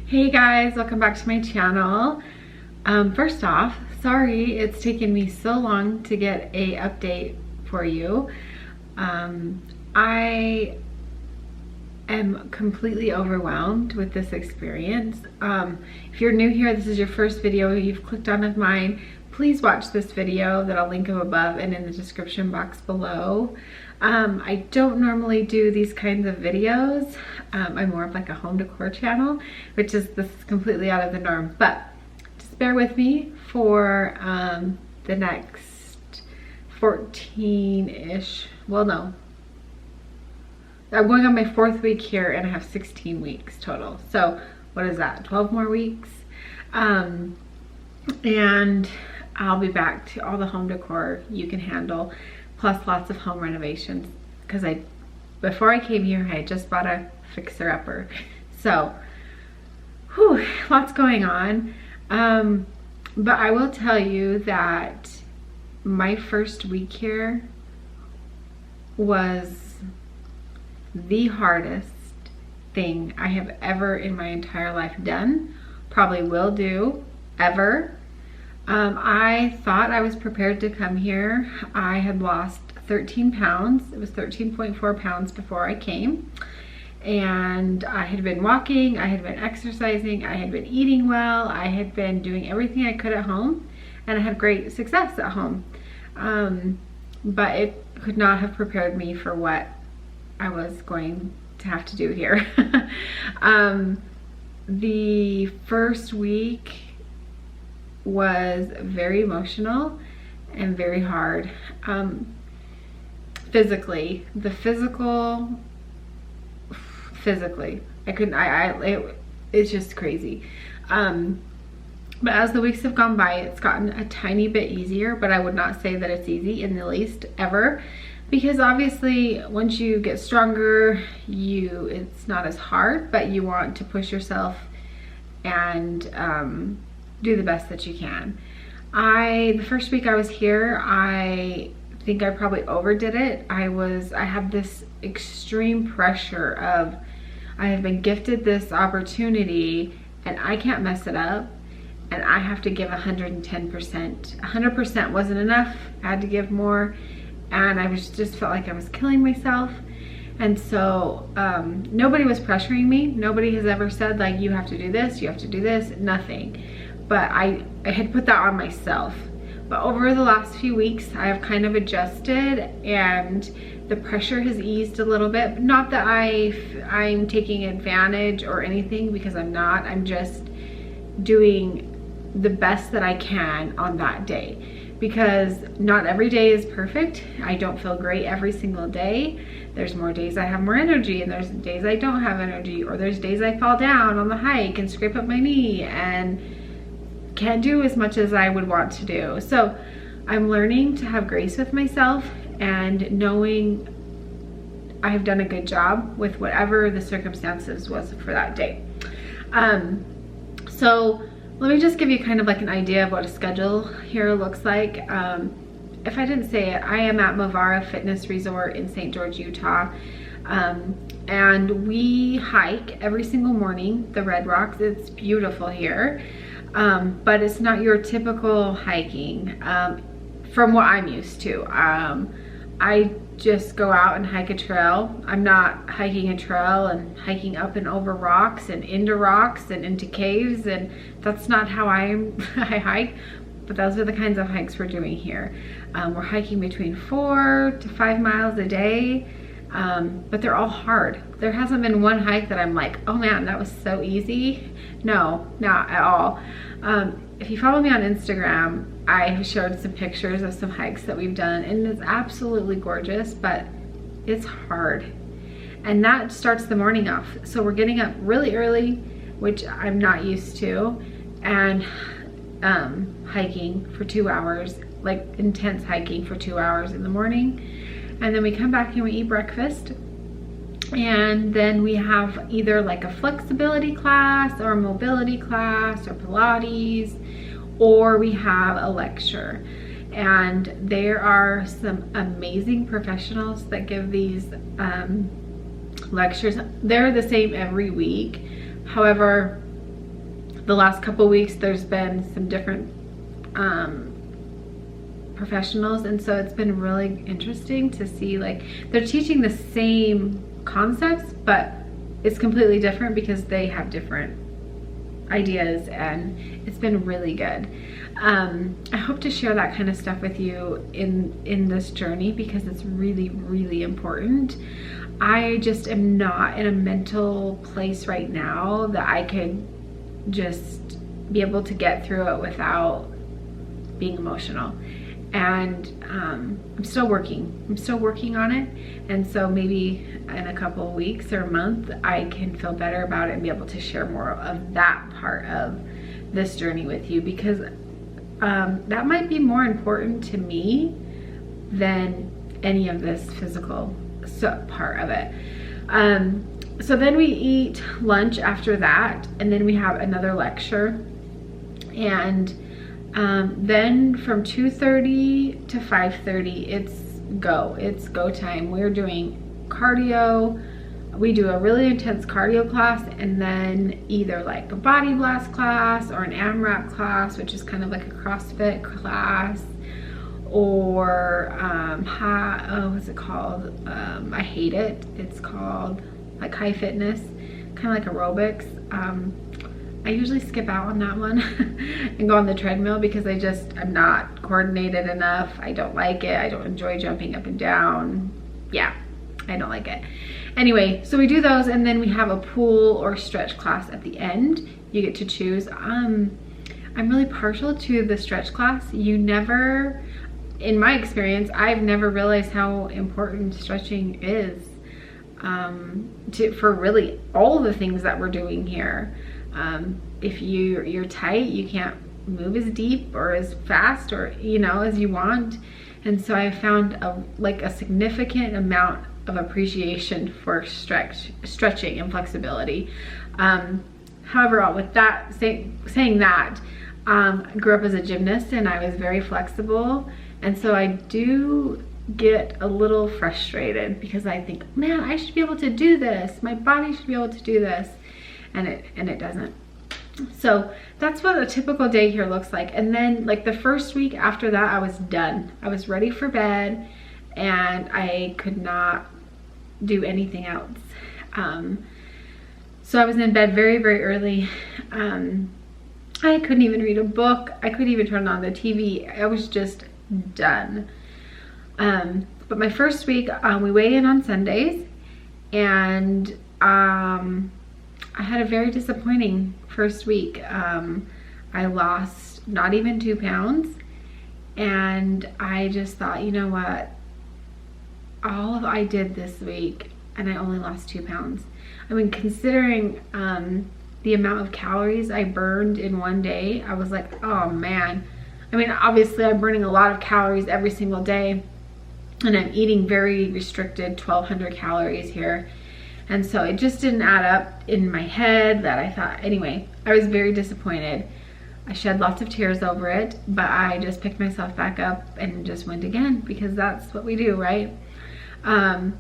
Hey guys, welcome back to my channel. First off, sorry it's taken me so long to get a update for you. I am completely overwhelmed with this experience. If you're new here, this is your first video you've clicked on of mine, please watch this video that I'll link above and in the description box below. I don't normally do these kinds of videos. I'm more of like a home decor channel, this is completely out of the norm, but just bear with me for the next 14-ish, well no, I'm going on my 4th week here and I have 16 weeks total. So what is that, 12 more weeks? And I'll be back to all the home decor you can handle, plus lots of home renovations, because before I came here, I had just bought a fixer-upper. So, whew, lots going on. But I will tell you that my first week here was the hardest thing I have ever in my entire life done, probably will do, ever. I thought I was prepared to come here. I had lost 13 pounds. It was 13.4 pounds before I came. And I had been walking, I had been exercising, I had been eating well, I had been doing everything I could at home, and I had great success at home. But it could not have prepared me for what I was going to have to do here. The first week was very emotional and very hard. Physically, I couldn't, it's just crazy. But as the weeks have gone by, it's gotten a tiny bit easier, but I would not say that it's easy in the least ever, because obviously once you get stronger, it's not as hard, but you want to push yourself and do the best that you can. The first week I was here, I think I probably overdid it. I had this extreme pressure of, I have been gifted this opportunity and I can't mess it up, and I have to give 110%. 100% wasn't enough, I had to give more, and I just felt like I was killing myself. And so nobody was pressuring me. Nobody has ever said like, you have to do this, you have to do this, nothing. But I had put that on myself. But over the last few weeks, I have kind of adjusted and the pressure has eased a little bit. Not that I'm taking advantage or anything, because I'm not. I'm just doing the best that I can on that day, because not every day is perfect. I don't feel great every single day. There's more days I have more energy, and there's days I don't have energy, or there's days I fall down on the hike and scrape up my knee and can't do as much as I would want to do. So I'm learning to have grace with myself and knowing I have done a good job with whatever the circumstances was for that day. So let me just give you kind of like an idea of what a schedule here looks like. If I didn't say it, I am at Movara Fitness Resort in St. George, Utah. And we hike every single morning, the Red Rocks. It's beautiful here. But it's not your typical hiking from what I'm used to. I just go out and hike a trail. I'm not hiking a trail and hiking up and over rocks and into caves, and that's not how I hike. But those are the kinds of hikes we're doing here. We're hiking between 4 to 5 miles a day, but they're all hard. There hasn't been one hike that I'm like, oh man, that was so easy. No, not at all. If you follow me on Instagram, I have showed some pictures of some hikes that we've done, and it's absolutely gorgeous, but it's hard. And that starts the morning off. So we're getting up really early, which I'm not used to, and hiking for 2 hours, like intense hiking for 2 hours in the morning. And then we come back and we eat breakfast. And then we have either like a flexibility class or a mobility class or Pilates, or we have a lecture. And there are some amazing professionals that give these lectures. They're the same every week. However, the last couple weeks there's been some different professionals, and so it's been really interesting to see, like, they're teaching the same concepts, but it's completely different because they have different ideas, and it's been really good. I hope to share that kind of stuff with you in this journey because it's really, really important. I just am not in a mental place right now that I could just be able to get through it without being emotional. And I'm still working on it, and so maybe in a couple of weeks or a month I can feel better about it and be able to share more of that part of this journey with you, because that might be more important to me than any of this physical part of it. So then we eat lunch after that, and then we have another lecture, and then from 2:30 to 5:30 it's go time. We're doing cardio. We do a really intense cardio class, and then either like a body blast class or an AMRAP class, which is kind of like a CrossFit class, or what's it called? I hate it. It's called like high fitness, kind of like aerobics. I usually skip out on that one and go on the treadmill because I'm not coordinated enough. I don't like it. I don't enjoy jumping up and down. Yeah, I don't like it. Anyway, so we do those, and then we have a pool or stretch class at the end. You get to choose. I'm really partial to the stretch class. In my experience, I've never realized how important stretching is for really all the things that we're doing here. If you're tight, you can't move as deep or as fast or as you want, and so I found a significant amount of appreciation for stretching and flexibility. However, with that saying that, I grew up as a gymnast and I was very flexible, and so I do get a little frustrated because I think, man, I should be able to do this. My body should be able to do this, and it doesn't. So that's what a typical day here looks like. And then like the first week after that, I was done. I was ready for bed and I could not do anything else. So I was in bed very, very early. I couldn't even read a book. I couldn't even turn on the TV. I was just done. But my first week, we weigh in on Sundays, and I had a very disappointing first week. I lost not even 2 pounds, and I just thought, you know what? All I did this week, and I only lost 2 pounds. I mean, considering the amount of calories I burned in one day, I was like, oh man. I mean, obviously I'm burning a lot of calories every single day, and I'm eating very restricted 1,200 calories here. And so it just didn't add up in my head that I thought, anyway, I was very disappointed. I shed lots of tears over it, but I just picked myself back up and just went again, because that's what we do, right? And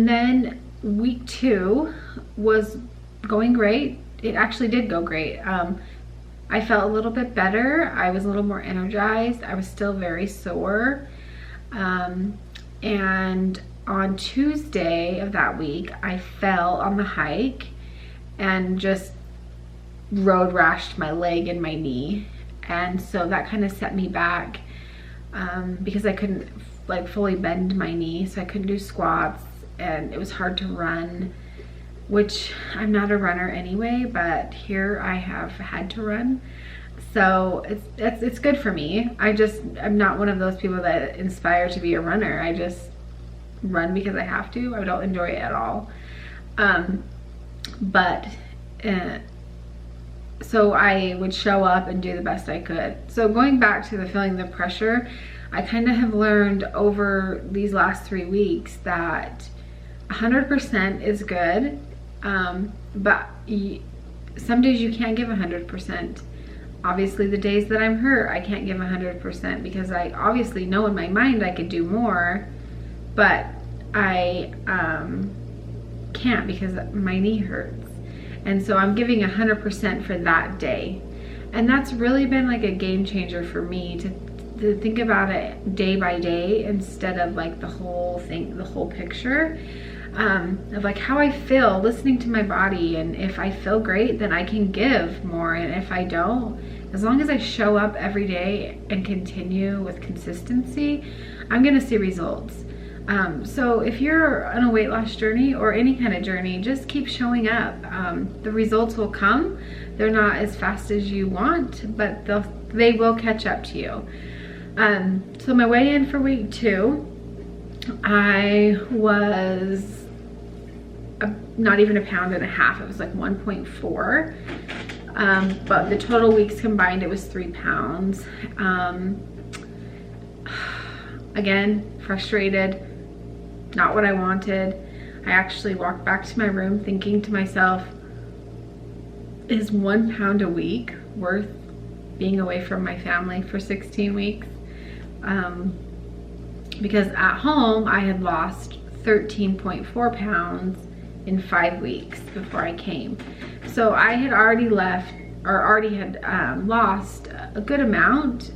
then week 2 was going great. It actually did go great. I felt a little bit better. I was a little more energized. I was still very sore. And on Tuesday of that week, I fell on the hike and just road rashed my leg and my knee. And so that kind of set me back because I couldn't like fully bend my knee, so I couldn't do squats, and it was hard to run, which I'm not a runner anyway, but here I have had to run. So it's good for me. I'm not one of those people that inspire to be a runner. I just run because I have to. I don't enjoy it at all. So I would show up and do the best I could. So going back to the feeling the pressure, I kind of have learned over these last 3 weeks that 100% is good, but some days you can't give 100%. Obviously the days that I'm hurt, I can't give 100% because I obviously know in my mind I could do more, but I can't because my knee hurts. And so I'm giving 100% for that day. And that's really been like a game changer for me to think about it day by day instead of like the whole thing, the whole picture. Of like how I feel, listening to my body, and if I feel great, then I can give more, and if I don't, as long as I show up every day and continue with consistency, I'm gonna see results. So if you're on a weight loss journey or any kind of journey, just keep showing up. The results will come. They're not as fast as you want, but they will catch up to you. So my weigh-in for week 2, I was not even 1.5 pounds. It was like 1.4. But the total weeks combined, it was 3 pounds. Again, frustrated, not what I wanted. I actually walked back to my room thinking to myself, is 1 pound a week worth being away from my family for 16 weeks? Because at home I had lost 13.4 pounds in 5 weeks before I came. So I had already left, or already had lost a good amount,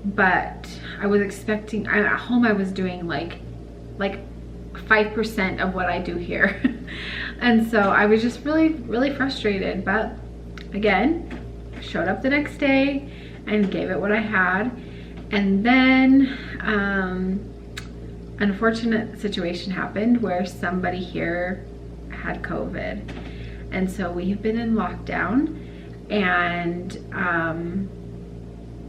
but I was expecting, at home I was doing like 5% of what I do here. And so I was just really frustrated, but again, showed up the next day and gave it what I had. And then unfortunate situation happened where somebody here had COVID, and so we have been in lockdown, and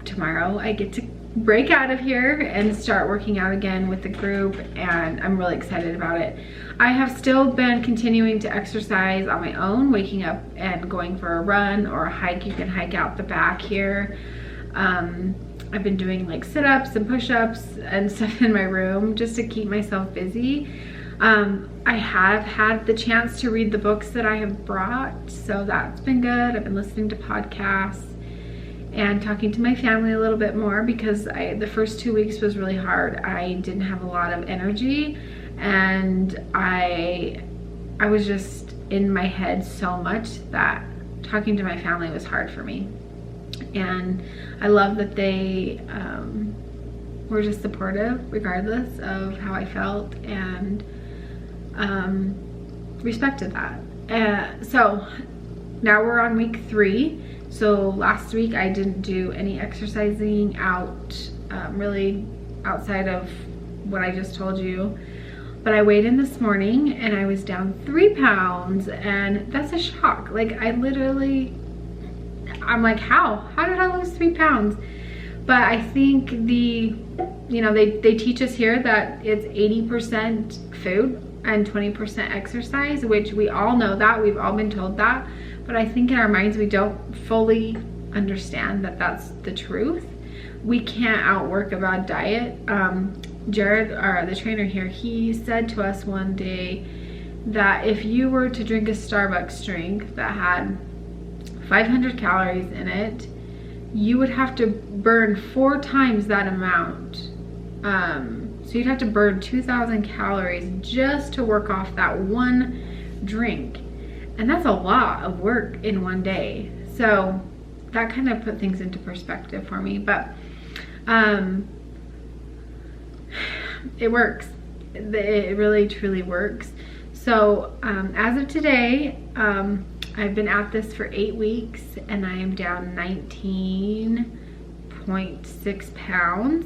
tomorrow I get to break out of here and start working out again with the group, and I'm really excited about it. I have still been continuing to exercise on my own, waking up and going for a run or a hike. You can hike out the back here. I've been doing like sit-ups and push-ups and stuff in my room just to keep myself busy. I have had the chance to read the books that I have brought, so that's been good. I've been listening to podcasts and talking to my family a little bit more, because the first 2 weeks was really hard. I didn't have a lot of energy, and I was just in my head so much that talking to my family was hard for me. And I love that they were just supportive regardless of how I felt, and respected that. So now we're on week 3. So last week I didn't do any exercising out, really outside of what I just told you. But I weighed in this morning and I was down 3 pounds, and that's a shock. Like I'm like, how did I lose 3 pounds? But I think they teach us here that it's 80% food and 20% exercise, which we all know that, we've all been told that. But I think in our minds, we don't fully understand that that's the truth. We can't outwork a bad diet. Jared, the trainer here, he said to us one day that if you were to drink a Starbucks drink that had 500 calories in it, you would have to burn 4 times that amount. So you'd have to burn 2,000 calories just to work off that one drink. And that's a lot of work in one day. So that kind of put things into perspective for me. But it works. It really truly works. So as of today, I've been at this for 8 weeks and I am down 19.6 pounds.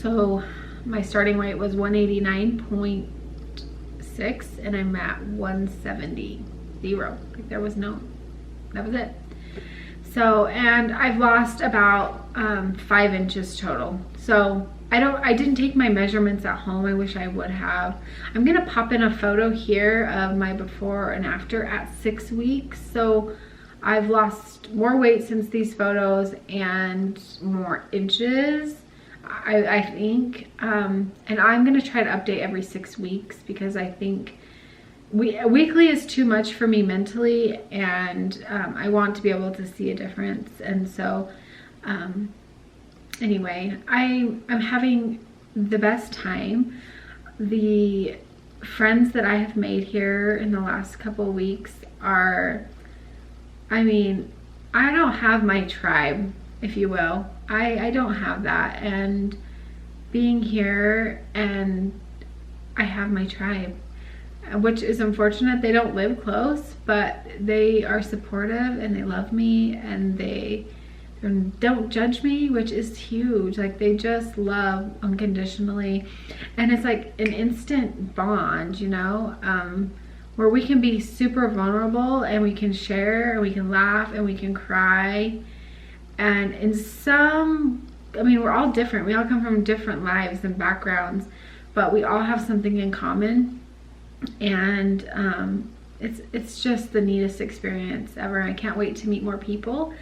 So my starting weight was 189.6 and I'm at 170. Like that was it. So, and I've lost about 5 inches total. So I didn't take my measurements at home. I wish I would have. I'm gonna pop in a photo here of my before and after at 6 weeks. So I've lost more weight since these photos and more inches, I think. And I'm gonna try to update every 6 weeks, because I think weekly is too much for me mentally, and I want to be able to see a difference. And so anyway, I'm having the best time. The friends that I have made here in the last couple of weeks are, I mean, I don't have my tribe, if you will. I don't have that. And being here, and I have my tribe, which is unfortunate. They don't live close, but they are supportive and they love me, and they don't judge me, which is huge. Like, they just love unconditionally, and it's like an instant bond, you know, where we can be super vulnerable and we can share and we can laugh and we can cry. And in some, I mean, we're all different. We all come from different lives and backgrounds, but we all have something in common. And it's just the neatest experience ever. I can't wait to meet more people.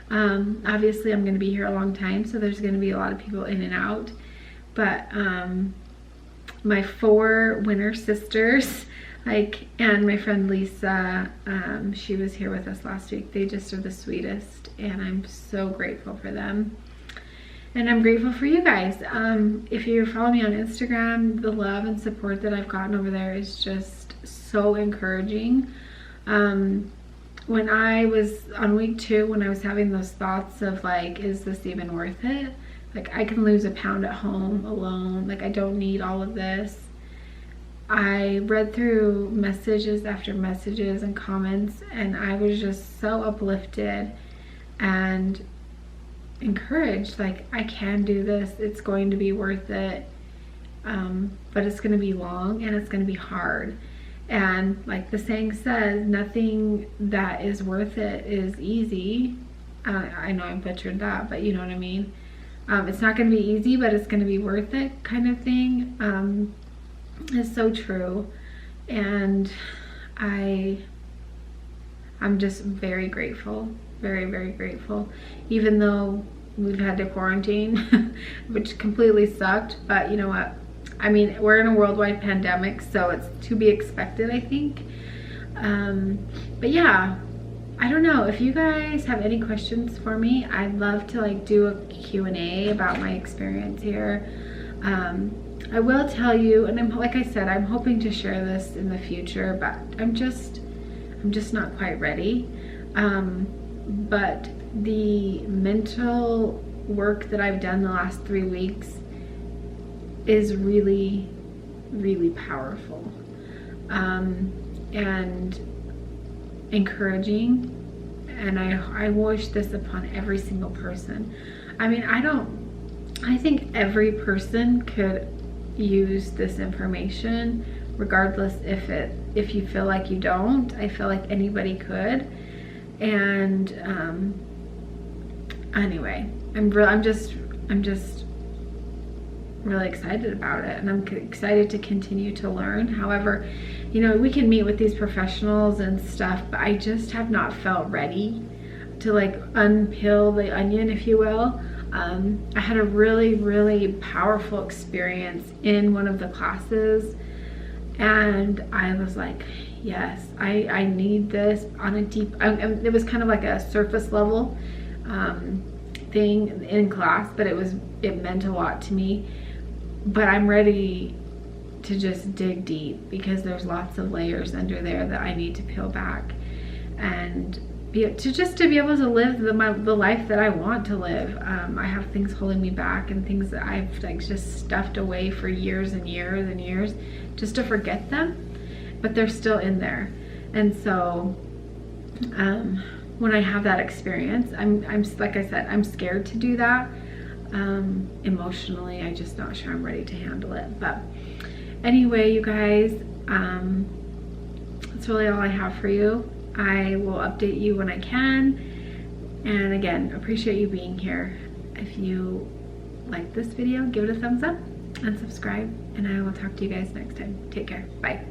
Obviously I'm going to be here a long time, so there's going to be a lot of people in and out, but my 4 winter sisters, like, and my friend Lisa, she was here with us last week. They just are the sweetest, and I'm so grateful for them. And I'm grateful for you guys. If you follow me on Instagram, the love and support that I've gotten over there is just so encouraging. When I was on week 2, when I was having those thoughts of like, is this even worth it? Like, I can lose a pound at home alone. Like, I don't need all of this. I read through messages after messages and comments, and I was just so uplifted and encouraged. Like, I can do this. It's going to be worth it. But it's going to be long and it's going to be hard. And like the saying says, nothing that is worth it is easy. I know I butchered that, but you know what I mean. It's not going to be easy, but it's going to be worth it, kind of thing. Is so true. And I'm just very grateful, very, very grateful. Even though we've had to quarantine, which completely sucked, but you know what? I mean, we're in a worldwide pandemic, so it's to be expected, I think. But yeah, I don't know. If you guys have any questions for me, I'd love to like do a Q&A about my experience here. I will tell you, and like I said, I'm hoping to share this in the future, but I'm just not quite ready. But the mental work that I've done the last 3 weeks is really, really powerful, and encouraging. And I wish this upon every single person. I mean, I think every person could use this information, regardless if you feel like you don't. I feel like anybody could. And anyway, I'm just really excited about it, and I'm excited to continue to learn. However, you know, we can meet with these professionals and stuff, but I just have not felt ready to like unpeel the onion, if you will. I had a really, really powerful experience in one of the classes, and I was like, yes, I need this on a deep, it was kind of like a surface level thing in class, but it meant a lot to me. But I'm ready to just dig deep, because there's lots of layers under there that I need to peel back, and to be able to live the life that I want to live. I have things holding me back, and things that I've like just stuffed away for years and years and years just to forget them, but they're still in there. And so when I have that experience, I'm like I said, I'm scared to do that. Emotionally, I'm just not sure I'm ready to handle it. But anyway, you guys, that's really all I have for you. I will update you when I can. And again, appreciate you being here. If you like this video, give it a thumbs up and subscribe, and I will talk to you guys next time. Take care. Bye.